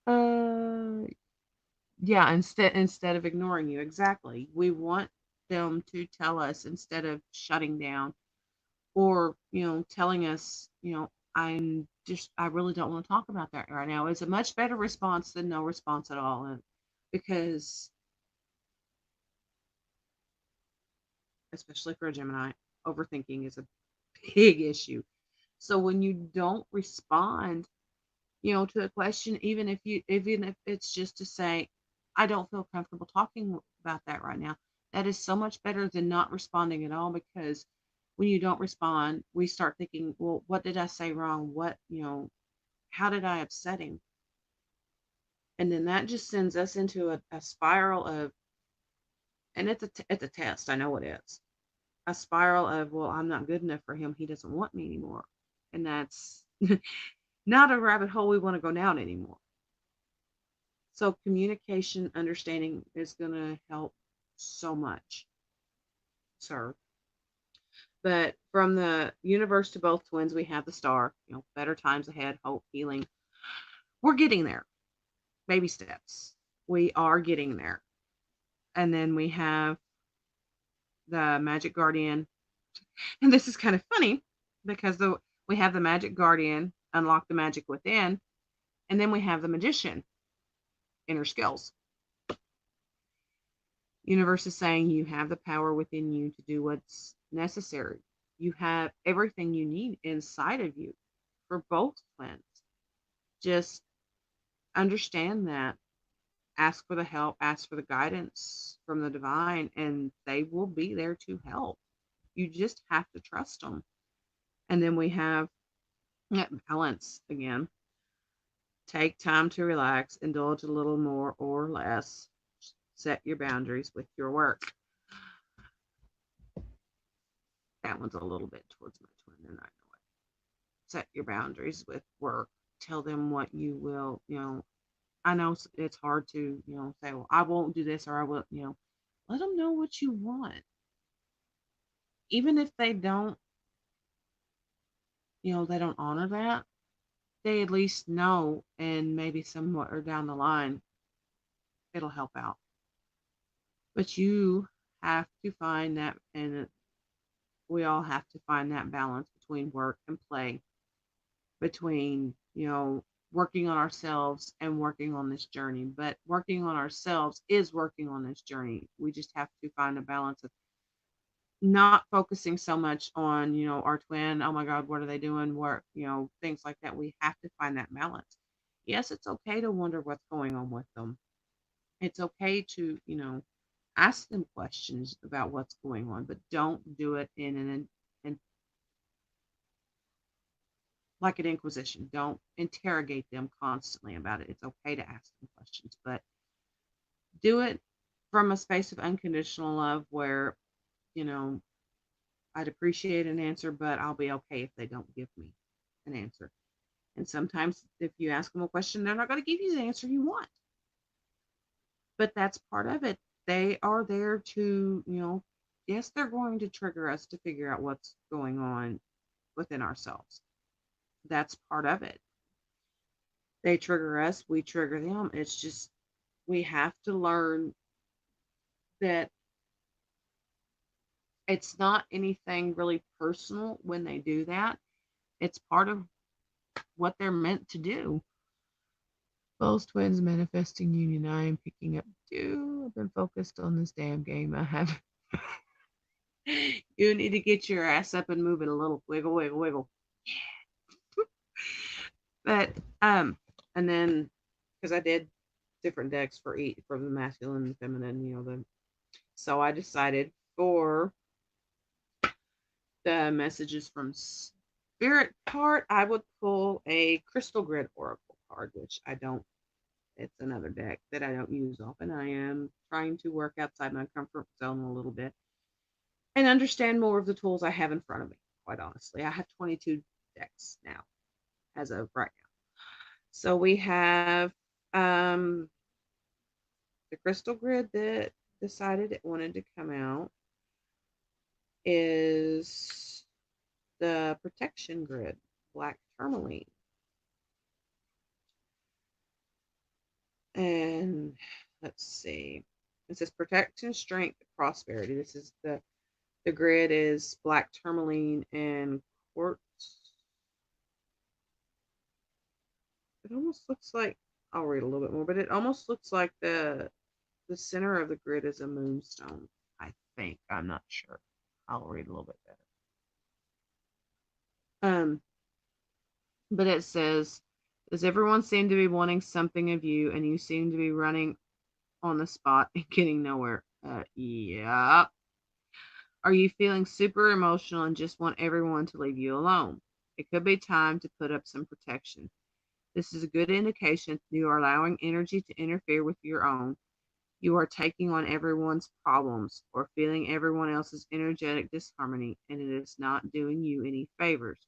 Uh, yeah, instead of ignoring you, exactly. We want them to tell us instead of shutting down, or telling us, I really don't want to talk about that right now. Is a much better response than no response at all, and because especially for a Gemini, overthinking is a big issue. So when you don't respond, to a question, even if it's just to say, I don't feel comfortable talking about that right now, that is so much better than not responding at all, because when you don't respond, we start thinking, well, what did I say wrong? How did I upset him? And then that just sends us into a spiral of, and it's a test. I know it is a spiral of, well, I'm not good enough for him. He doesn't want me anymore. And that's not a rabbit hole we want to go down anymore. So communication, understanding is going to help so much, sir. But from the universe to both twins, we have the star, better times ahead, hope, healing. We're getting there. Baby steps. We are getting there. And then we have the magic guardian. And this is kind of funny because we have the magic guardian, unlock the magic within, and then we have the magician, inner skills. Universe is saying you have the power within you to do what's necessary. You have everything you need inside of you for both twins. Just understand that. Ask for the help, ask for the guidance from the divine, and they will be there to help. You just have to trust them. And then we have that balance again. Take time to relax, indulge a little more or less. Set your boundaries with your work. That one's a little bit towards my twin, and I know it. Set your boundaries with work. Tell them what you will, I know it's hard to, say, well, I won't do this, or I will, let them know what you want. Even if they don't honor that, they at least know, and maybe somewhat or down the line, it'll help out. But you have to find that, and we all have to find that balance between work and play, between, working on ourselves and working on this journey. But working on ourselves is working on this journey. We just have to find a balance of not focusing so much on, our twin. Oh my God, what are they doing? What, things like that. We have to find that balance. Yes, it's okay to wonder what's going on with them. It's okay to, ask them questions about what's going on, but don't do it in like an inquisition. Don't interrogate them constantly about it. It's okay to ask them questions, but do it from a space of unconditional love where, you know, I'd appreciate an answer, but I'll be okay if they don't give me an answer. And sometimes if you ask them a question, they're not going to give you the answer you want. But that's part of it. They are there to, yes, they're going to trigger us to figure out what's going on within ourselves. That's part of it. They trigger us, we trigger them. It's just, we have to learn that it's not anything really personal when they do that. It's part of what they're meant to do. Both twins manifesting union. I am picking up two. I've been focused on this damn game. I have. You need to get your ass up and move it a little. Wiggle, wiggle, wiggle. But and then because I did different decks for each, for the masculine and feminine, so I decided for the messages from spirit part, I would pull a crystal grid oracle card, which I don't. It's another deck that I don't use often. I am trying to work outside my comfort zone a little bit and understand more of the tools I have in front of me. Quite honestly, I have 22 decks now as of right now. So we have um, the crystal grid that decided it wanted to come out is the protection grid, black tourmaline. And let's see. It says protection, strength, prosperity. This is the grid is black tourmaline and quartz. It almost looks like, I'll read a little bit more, but it almost looks like the center of the grid is a moonstone. I think. I'm not sure. I'll read a little bit better. But it says, does everyone seem to be wanting something of you and you seem to be running on the spot and getting nowhere? Yeah. Are you feeling super emotional and just want everyone to leave you alone? It could be time to put up some protection. This is a good indication you are allowing energy to interfere with your own. You are taking on everyone's problems or feeling everyone else's energetic disharmony, and it is not doing you any favors.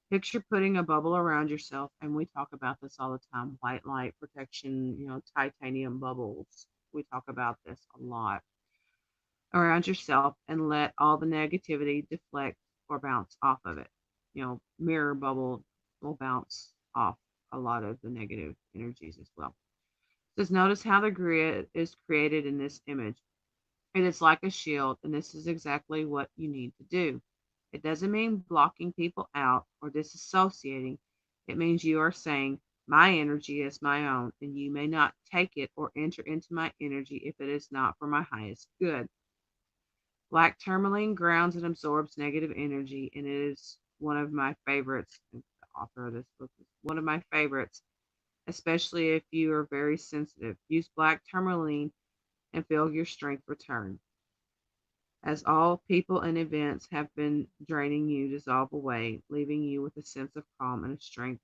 Picture putting a bubble around yourself, and we talk about this all the time, white light protection, titanium bubbles. We talk about this a lot around yourself and let all the negativity deflect or bounce off of it. Mirror bubble will bounce off a lot of the negative energies as well. Just notice how the grid is created in this image. It is like a shield, and this is exactly what you need to do. It doesn't mean blocking people out or disassociating. It means you are saying, my energy is my own, and you may not take it or enter into my energy if it is not for my highest good. Black tourmaline grounds and absorbs negative energy, and it is one of my favorites. The author of this book is one of my favorites, especially if you are very sensitive. Use black tourmaline and feel your strength return. As all people and events have been draining you, dissolve away, leaving you with a sense of calm and a strength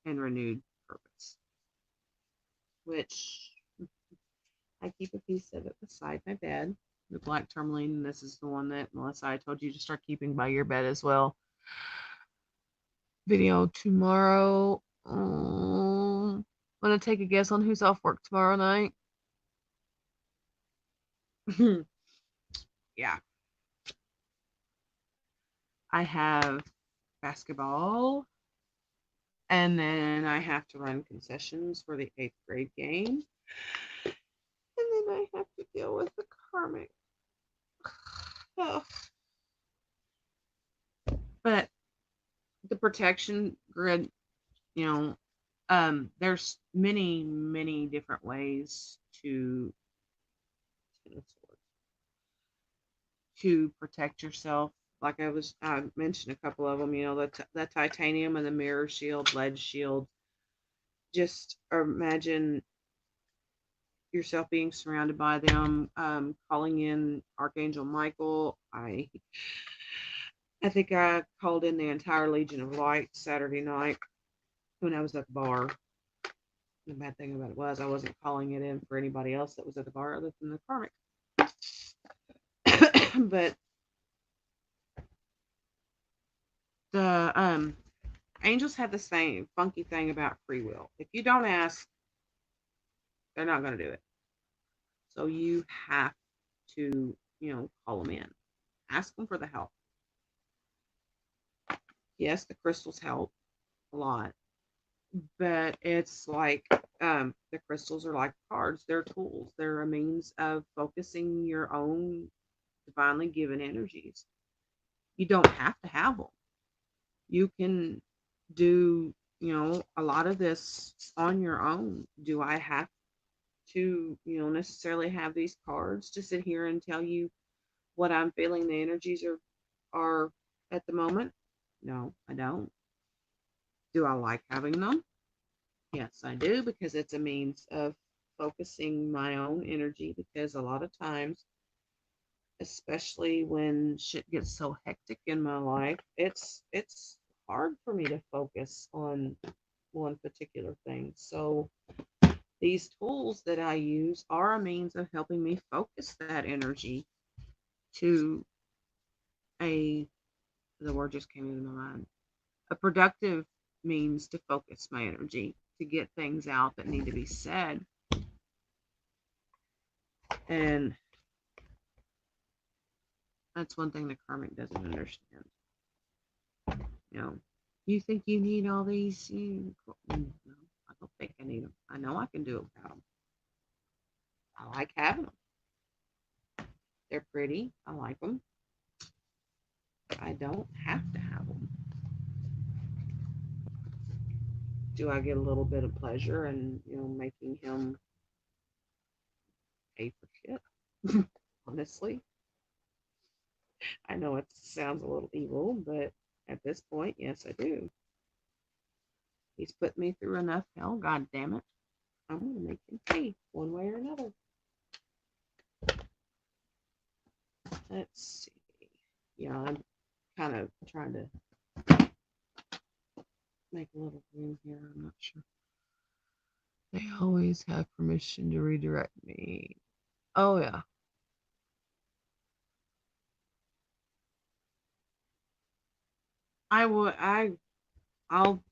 and renewed purpose. Which I keep a piece of it beside my bed. The black tourmaline, and this is the one that Melissa, I told you to start keeping by your bed as well. Video tomorrow. Want to take a guess on who's off work tomorrow night? Yeah. I have basketball, and then I have to run concessions for the 8th grade game. And then I have to deal with the karmic. Oh. But the protection grid, there's many, many different ways to protect yourself. Like I mentioned a couple of them, the titanium and the mirror shield, lead shield. Just imagine yourself being surrounded by them, calling in Archangel Michael. I think I called in the entire Legion of Light Saturday night when I was at the bar. The bad thing about it was I wasn't calling it in for anybody else that was at the bar other than the karmic. But the angels have the same funky thing about free will. If you don't ask, they're not going to do it. So you have to, call them in. Ask them for the help. Yes, the crystals help a lot, but it's like the crystals are like cards. They're tools. They're a means of focusing your own divinely given energies. You don't have to have them. You can do, a lot of this on your own. Do I have to, necessarily have these cards to sit here and tell you what I'm feeling the energies are at the moment? No, I don't. Do I like having them? Yes, I do, because it's a means of focusing my own energy, because a lot of times, especially when shit gets so hectic in my life, it's hard for me to focus on one particular thing. So these tools that I use are a means of helping me focus that energy to a the word just came into my mind, a productive means to focus my energy to get things out that need to be said. And that's one thing the karmic doesn't understand. You know, you think you need all these? No, I don't think I need them. I know I can do it without them. I like having them. They're pretty. I like them. I don't have to have them. Do I get a little bit of pleasure in, making him pay for shit? Honestly, I know it sounds a little evil, but at this point, yes, I do. He's put me through enough hell, god damn it. I'm gonna make him pay one way or another. Let's see. Yeah, I'm kind of trying to make a little room here. I'm not sure. They always have permission to redirect me. Oh yeah. I would I'll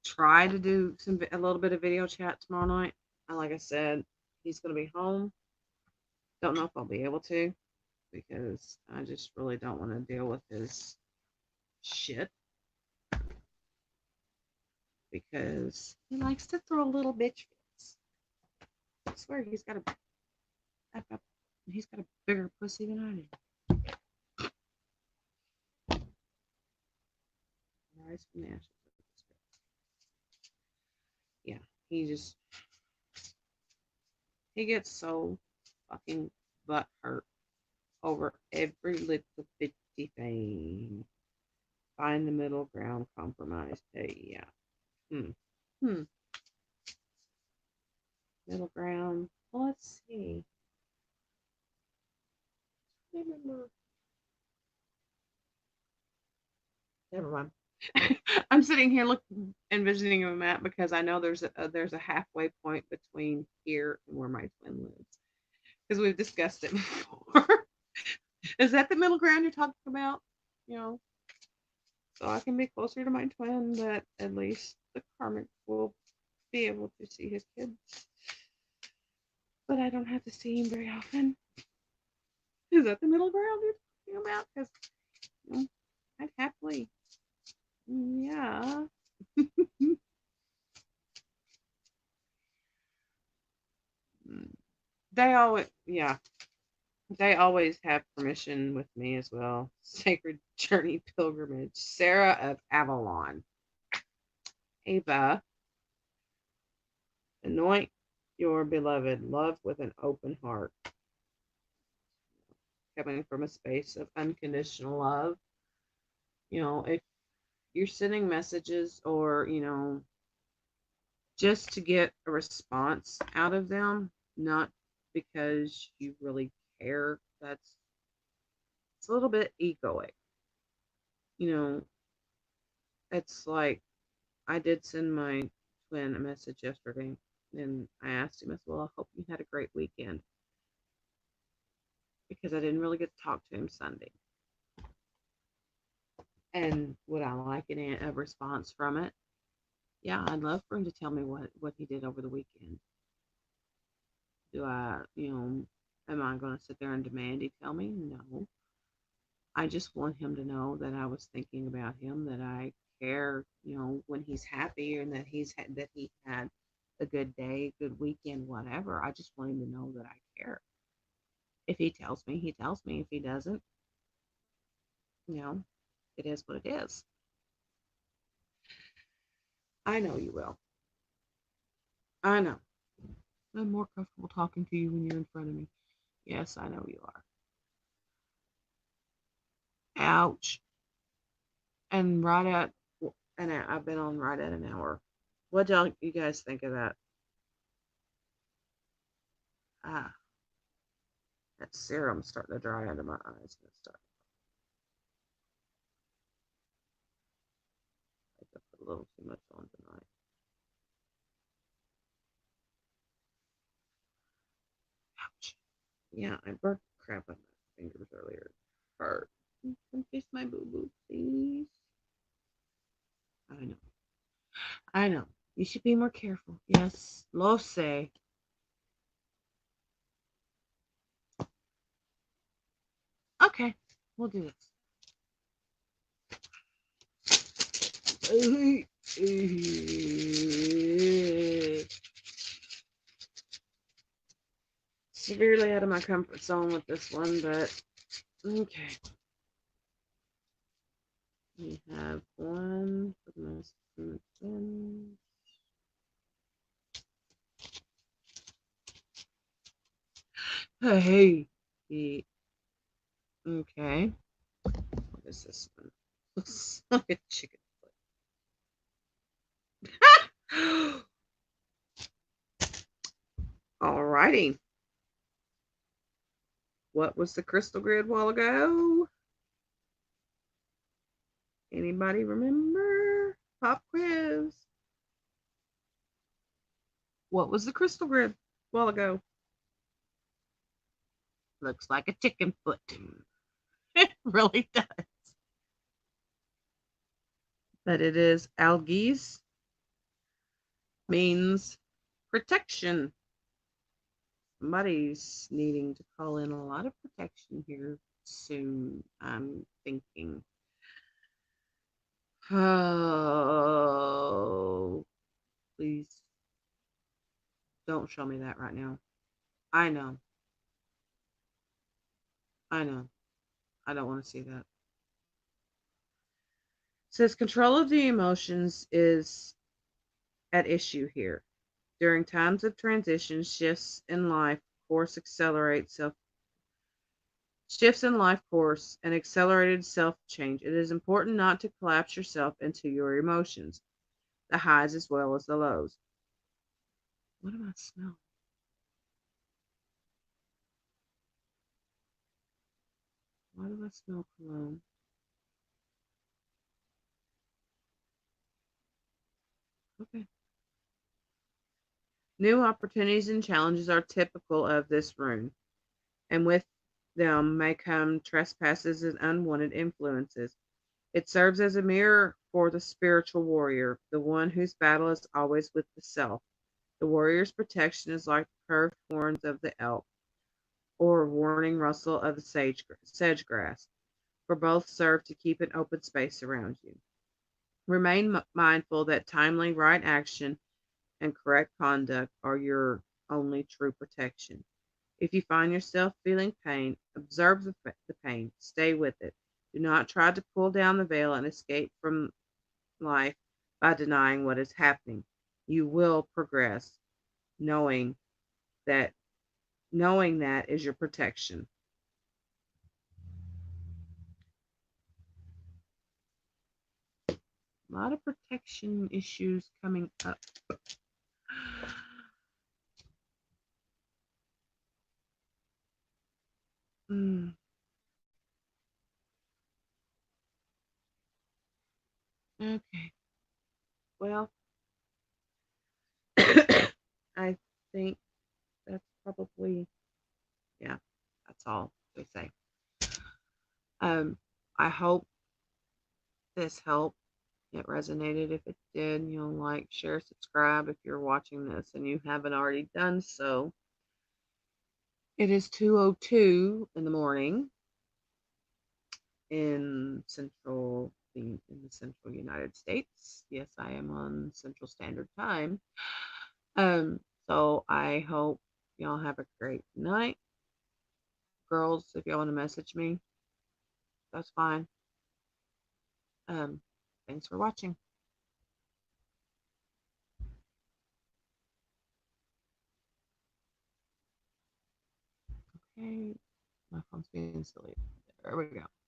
try to do a little bit of video chat tomorrow night. Like I said, he's gonna be home. Don't know if I'll be able to, because I just really don't want to deal with his shit, because he likes to throw little bitch fits. I swear he's got a bigger pussy than I do. Rise from the ashes. Yeah, he just he gets so fucking butt hurt over every little bitty thing. Find the middle ground, compromise, pay. Yeah. Hmm. Hmm. Middle ground. Well, let's see. I remember. Never mind. I'm sitting here looking, envisioning a map, because I know there's a halfway point between here and where my twin lives, because we've discussed it before. Is that the middle ground you're talking about? You know, so I can be closer to my twin, but at least the karmic will be able to see his kids. But I don't have to see him very often. Is that the middle ground you're talking about? Because I'd happily, yeah. They always, yeah, they always have permission with me as well. Sacred Journey Pilgrimage. Sarah of Avalon. Ava, anoint your beloved. Love with an open heart. Coming from a space of unconditional love. If you're sending messages, or, just to get a response out of them, not because you really care, it's a little bit egoic. You know, it's like, I did send my Quinn a message yesterday, and I asked him, I said, "Well, I hope you had a great weekend," because I didn't really get to talk to him Sunday. And would I like a response from it? Yeah, I'd love for him to tell me what he did over the weekend. Do I, am I going to sit there and demand he tell me? No. I just want him to know that I was thinking about him, that I care, when he's happy and that he had a good day, good weekend, whatever. I just want him to know that I care. If he tells me, he tells me. If he doesn't, you know, it is what it is. I know you will. I know. I'm more comfortable talking to you when you're in front of me. Yes, I know you are. Ouch. And I've been on right at an hour. What do you guys think of that? Ah, that serum's starting to dry under my eyes. And stuff. I think I put a little too much on tonight. Ouch. Yeah, I burnt crap on my fingers earlier. Hurt. Don't kiss my boo boo, please. I know. I know. You should be more careful. Yes, lo say. Okay, we'll do this. Severely out of my comfort zone with this one, but okay. We have one for the most twins. Hey. Okay. What is this one? Looks like a chicken foot. Alrighty. What was the crystal grid a while ago? Anybody remember? Pop quiz. What was the crystal grid a while ago? Looks like a chicken foot. It really does. But it is algaes, means protection. Somebody's needing to call in a lot of protection here soon, I'm thinking. Oh, please don't show me that right now. I know. I know. I don't want to see that. It says control of the emotions is at issue here. During times of transition, shifts in life course and accelerated self change. It is important not to collapse yourself into your emotions, the highs as well as the lows. What do I smell? Why do I smell cologne? Okay. New opportunities and challenges are typical of this rune, and with them may come trespasses and unwanted influences. It serves as a mirror for the spiritual warrior, the one whose battle is always with the self. The warrior's protection is like the curved horns of the elk or warning rustle of the sedge grass, for both serve to keep an open space around you. Remain mindful that timely right action and correct conduct are your only true protection. If you find yourself feeling pain, observe the pain, stay with it. Do not try to pull down the veil and escape from life by denying what is happening. You will progress, knowing that knowing that is your protection. A lot of protection issues coming up. Mm, okay. Well, I think that's probably, yeah, that's all they say. Um, I hope this helped. It resonated. If it did, like, share, subscribe if you're watching this and you haven't already done so. It is 2:02 in the morning in the central United States. Yes, I am on Central Standard Time. Um, so I hope y'all have a great night. Girls, if y'all want to message me, that's fine. Um, thanks for watching. Okay, my phone's being silly. There we go.